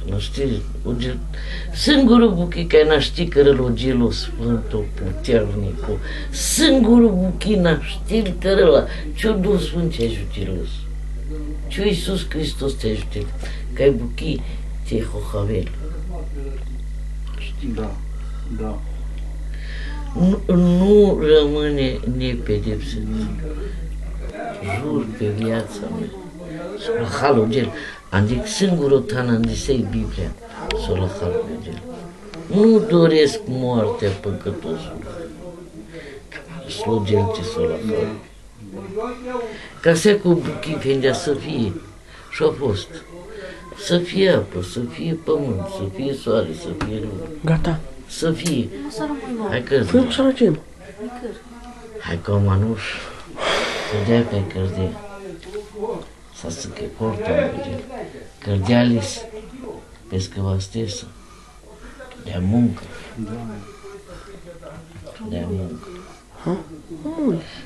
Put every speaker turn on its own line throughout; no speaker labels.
Nu știi, singurul buchi care n-a ști cărăl gelo Sfântul Puternicu, singurul buchi n-a ști cărăla, ce-o Duh Sfânt ce ajutilăs, ce-o Iisus Hristos te ajutit, că ai buchi te hohavel.
Da, da.
Nu rămâne nepedepsit. Jur pe viața mea. La halul gel. Adică singurul tan în disei Biblia. S-o la halul gel. Nu doresc moartea păcătosului. Slugel ce s-o la halul. Ca să cu buchii vendea să fie. Și-a fost. Să fie apă, să fie pământ, să fie soare, să fie lume.
Gata.
Să fie. Hai că
Fă să răcem.
hai că o manuș să dea pe cărdea. Să că portă merge. Cărdealis pescăvastesă. De muncă. De muncă.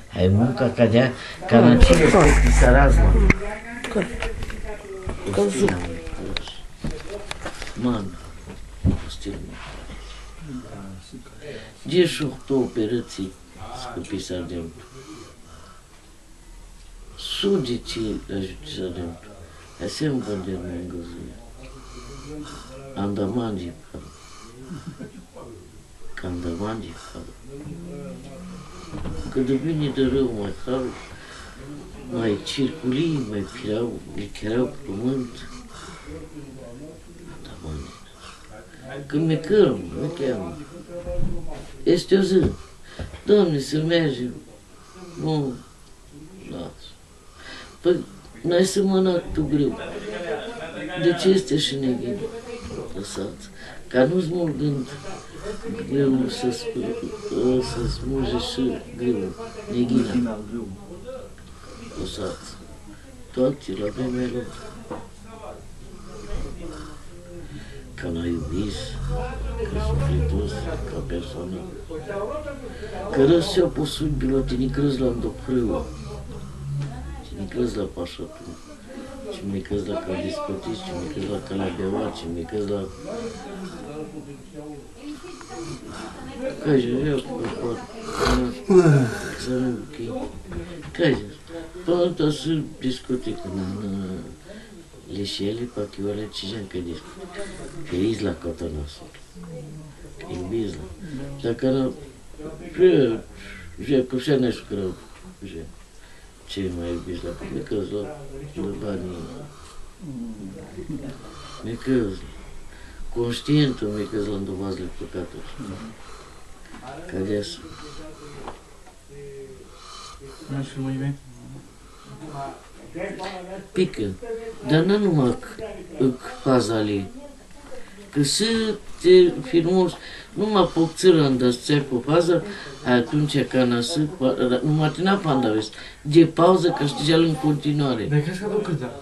Hai munca ca dea ca la cine pe sarazma. Mano, postil Gdzież to operacji skupi sardentu. Судzi ci la sardentu. Asem bandem ngozia. Andamanji pa. Candamanji pa. Când vine de rău mai hal, mai circuli, mai firau pe pământ. Andamanji. Când mi cărm, mă cheamă. Este o zi. Doamne, să mergem. Nu, las. Păi, n-ai semănat tu greu. De ce este și neghin? Lăsați. Ca nu-ți mulgând greu să smulge și greu. Neghina. Lăsați. Toate la vremea lor. Ca n-ai iubit, ca sufletos, ca persoană. Că răs se-a posut bila, tine crezi la îndopreu, tine crezi la pașatul, tine crezi la cadiscotis, tine crezi la calabeaua, tine crezi la... Kaže, vreau cu păpat, să nu închei. Kaže, până ta să discotecă, Лишели пак и оле чижанка диско. Ке изла кота носо. Им бизла. Така на... Же ко все нещо кръв. Же. Че ма е бизла. Ме казва. Лъбани. Ме казва. Conștientul mi că l-am dovazile păcaturi. Къде са?
Знаеш ли му име?
Pică, dar nu numai pazali, că să te filmos, numai popțără îndăsțea cu paza, atunci ca nasă, numai tina panda vezi, de pauză că știgeal în continuare.
Dar crezi că aduc cât da?